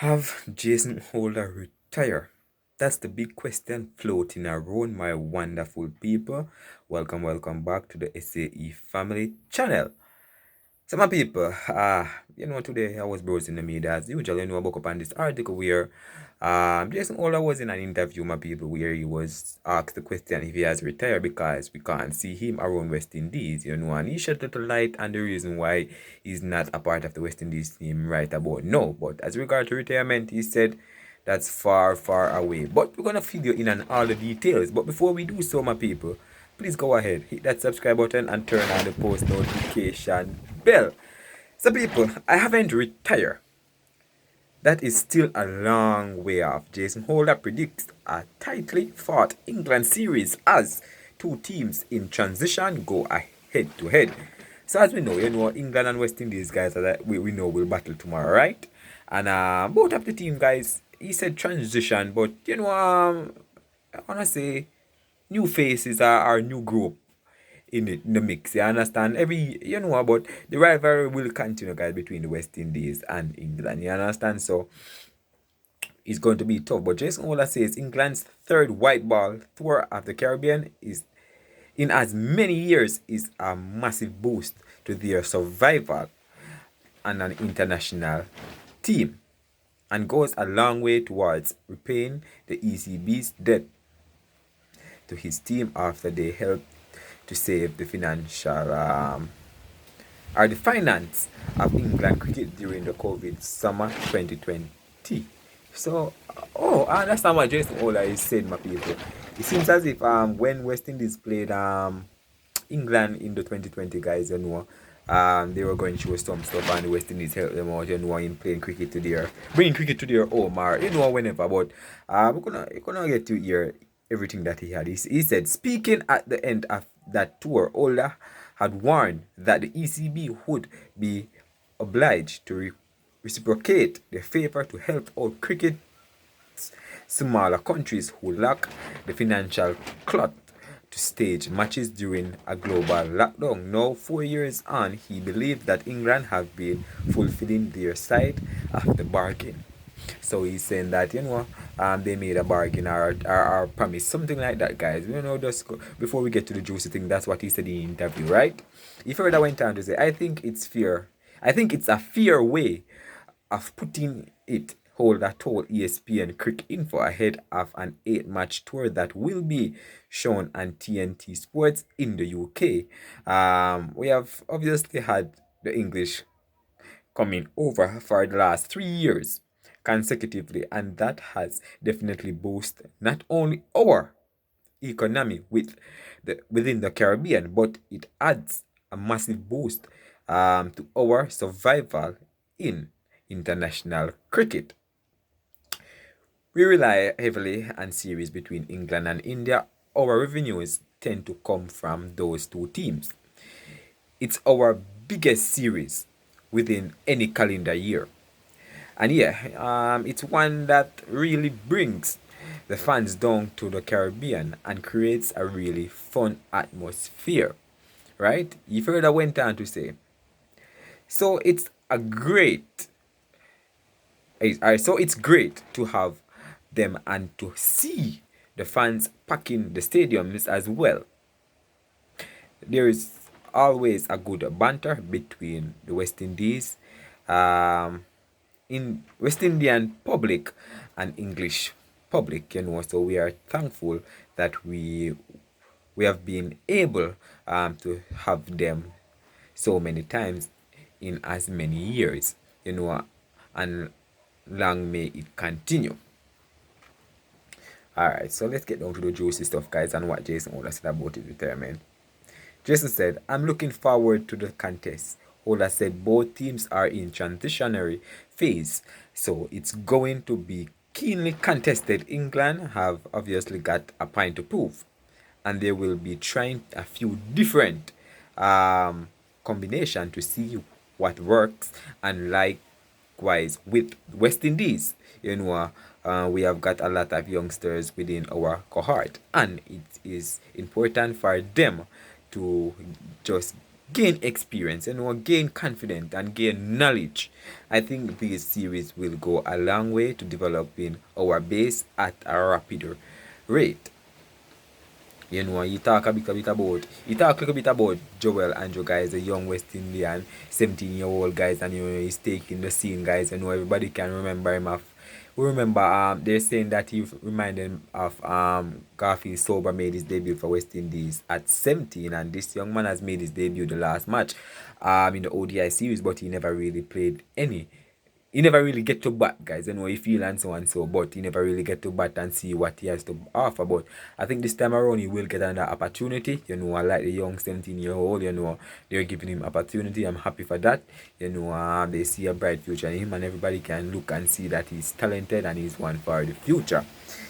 Have Jason Holder retire? That's the big question floating around, my wonderful people. Welcome back to the SAE family channel. So my people, today I was browsing the media as usual. I woke up on this article where Jason Ola was in an interview, my people, where he was asked the question if he has retired because we can't see him around West Indies, and he shed little light on the reason why he's not a part of the West Indies team right about now. But as regard to retirement, he said that's far away. But we're gonna fill you in on all the details. But before we do so, my people, please go ahead, hit that subscribe button and turn on the post notification bell. So people, I haven't retired. That is still a long way off. Jason Holder predicts a tightly fought England series as two teams in transition go head to head. So as we know, England and West Indies guys are that we know will battle tomorrow, right? And both of the team guys, he said transition, but I wanna say new faces are new group in the mix. You understand? But the rivalry will continue, guys, between the West Indies and England. You understand? So it's going to be tough. But Jason Ola says England's third white ball tour of the Caribbean is in as many years is a massive boost to their survival on an international team and goes a long way towards repaying the ECB's debt to his team after they helped to save the finance of England cricket during the COVID summer 2020. So, I understand what Jason Ola is saying, my people. It seems as if when West Indies played England in the 2020, guys, they were going through some stuff and the West Indies helped them out, in playing cricket to their, bringing cricket to their home or, whenever. But we're gonna get to hear everything that he had. He said, speaking at the end of that tour, Ola had warned that the ECB would be obliged to reciprocate the favor to help out cricket smaller countries who lack the financial clout to stage matches during a global lockdown. Now, 4 years on, he believes that England have been fulfilling their side of the bargain. So he's saying that they made a bargain or promise, something like that, guys. Just before we get to the juicy thing, that's what he said in the interview, right? He further went on to say, I think it's fair. I think it's a fair way of putting it. Holder told ESPN Cricket Info ahead of an 8-match tour that will be shown on TNT Sports in the UK. We have obviously had the English coming over for the last 3 years consecutively, and that has definitely boosted not only our economy within the Caribbean, but it adds a massive boost to our survival in international cricket. We rely heavily on series between England and India. Our revenues tend to come from those two teams. It's our biggest series within any calendar year. And it's one that really brings the fans down to the Caribbean and creates a really fun atmosphere, right? He further went on to say, so it's great to have them and to see the fans packing the stadiums as well. There is always a good banter between the West Indies, in West Indian public and English public, so we are thankful that we have been able to have them so many times in as many years, and long may it continue. Alright, so let's get down to the juicy stuff, guys, and what Jason Ola said about his retirement. Jason said, I'm looking forward to the contest. Ola said both teams are in transitionary phase, so it's going to be keenly contested. England have obviously got a point to prove, and they will be trying a few different combination to see what works, and likewise with West Indies. We have got a lot of youngsters within our cohort, and it is important for them to just gain experience, gain confidence and gain knowledge. I think this series will go a long way to developing our base at a rapider rate. You talk a little bit about Joel Andrew, guys, a young West Indian 17-year-old guys, and he's taking the scene, guys. Everybody can remember him of. We remember they're saying that he reminded him of Garfield Sober made his debut for West Indies at 17, and this young man has made his debut the last match in the ODI series, but he never really played any. He never really get to bat, guys. He feel and so, but he never really get to bat and see what he has to offer. But I think this time around he will get another opportunity. I like the young 17-year-old. They're giving him opportunity. I'm happy for that. They see a bright future in him, and everybody can look and see that he's talented and he's one for the future.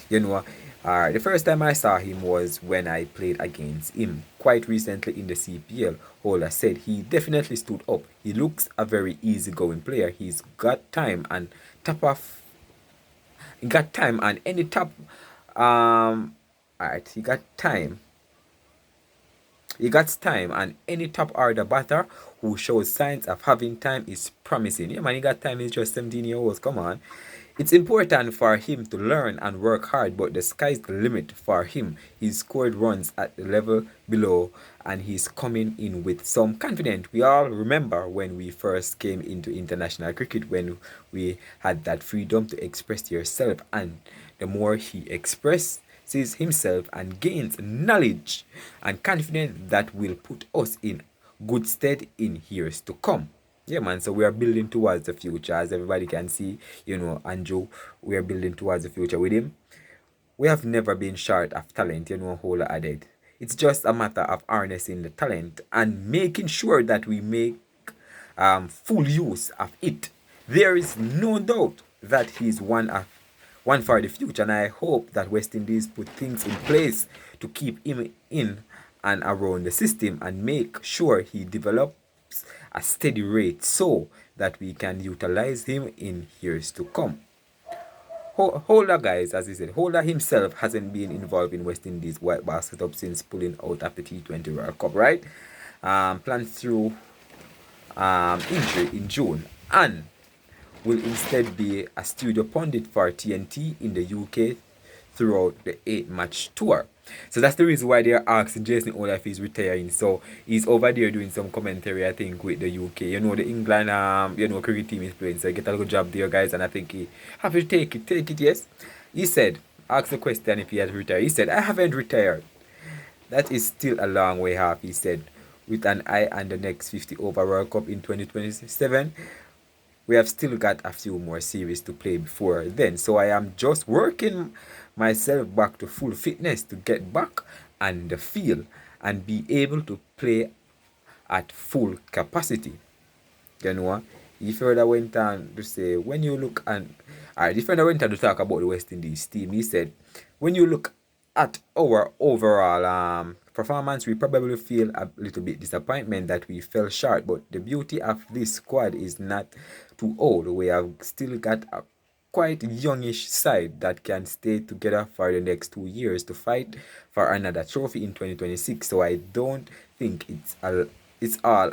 The first time I saw him was when I played against him quite recently in the CPL. Holder said he definitely stood up. He looks a very easygoing player. He's got time and any top alright, he got time, and any top order batter who shows signs of having time is promising. Yeah, man, he got time. He's just 17 years old. Come on. It's important for him to learn and work hard, but the sky's the limit for him. He's scored runs at the level below, and he's coming in with some confidence. We all remember when we first came into international cricket, when we had that freedom to express yourself, and the more he expresses himself and gains knowledge and confidence, that will put us in good stead in years to come. Yeah, man. So we are building towards the future, as everybody can see. Andrew, we are building towards the future with him. We have never been short of talent, Hola added. It's just a matter of harnessing the talent and making sure that we make full use of it. There is no doubt that he's one for the future, and I hope that West Indies put things in place to keep him in and around the system and make sure he develops a steady rate so that we can utilize him in years to come. Holder, guys, as he said, Holder himself hasn't been involved in West Indies white ball setup since pulling out of the T20 World Cup, right? Planned through injury in June, and will instead be a studio pundit for TNT in the UK throughout the 8-match tour. So that's the reason why they're asking Jason Ola if he's retiring. So he's over there doing some commentary, I think, with the UK. The England cricket team is playing, so he get a good job there, guys, and I think he have to take it, yes. He said, ask the question if he has retired. He said, I haven't retired. That is still a long way off, he said, with an eye on the next 50 over World Cup in 2027. We have still got a few more series to play before then, so I am just working myself back to full fitness to get back on the field and be able to play at full capacity. He further went on to say, when you look and he further went on to talk about the West Indies team. He said, when you look at our overall performance, we probably feel a little bit disappointment that we fell short, but the beauty of this squad is not too old. We have still got a quite youngish side that can stay together for the next 2 years to fight for another trophy in 2026. So I don't think it's all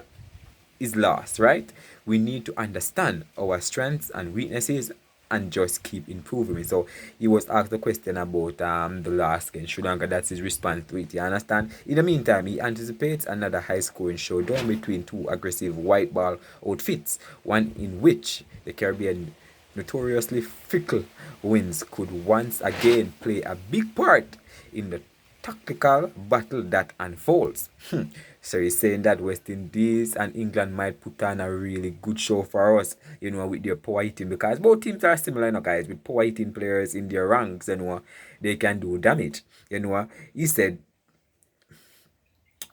is lost, right? We need to understand our strengths and weaknesses and just keep improving. So he was asked a question about the last game, Sri Lanka. That's his response to it. You understand? In the meantime, he anticipates another high-scoring showdown between two aggressive white ball outfits, one in which the Caribbean notoriously fickle winds could once again play a big part in the tactical battle that unfolds. So he's saying that West Indies and England might put on a really good show for us, with their power hitting, because both teams are similar, guys, with power hitting players in their ranks, they can do damage. He said,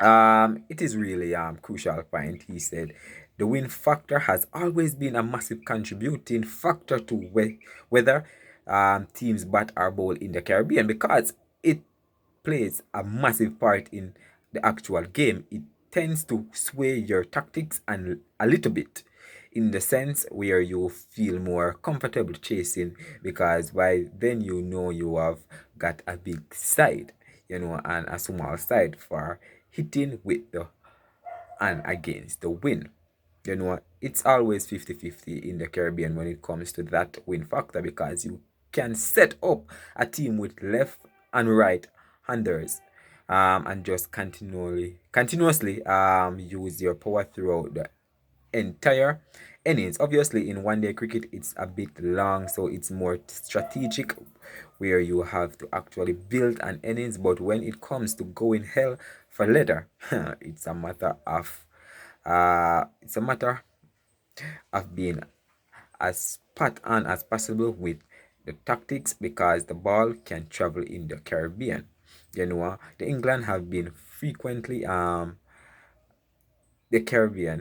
it is really crucial point. He said, the win factor has always been a massive contributing factor to whether teams bat or bowl in the Caribbean, because it plays a massive part in the actual game. It tends to sway your tactics and a little bit in the sense where you feel more comfortable chasing, because by then you have got a big side, and a small side for hitting with the and against the wind. You know, it's always 50-50 in the Caribbean when it comes to that win factor, because you can set up a team with left and right handers, and just continuously use your power throughout the entire innings. Obviously, in one day cricket, it's a bit long, so it's more strategic, where you have to actually build an innings. But when it comes to going hell for leather, it's a matter of being as spot on as possible with the tactics, because the ball can travel in the Caribbean. You know, the England have been frequently in the Caribbean,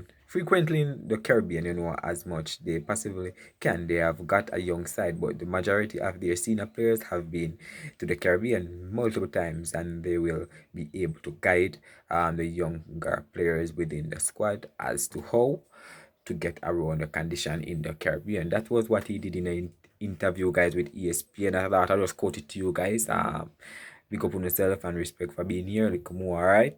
as much they possibly can. They have got a young side, but the majority of their senior players have been to the Caribbean multiple times, and they will be able to guide the younger players within the squad as to how to get around the condition in the Caribbean. That was what he did in an interview, guys, with ESPN. I thought I just quote it to you guys. Big up on yourself and respect for being here. Like, more, alright?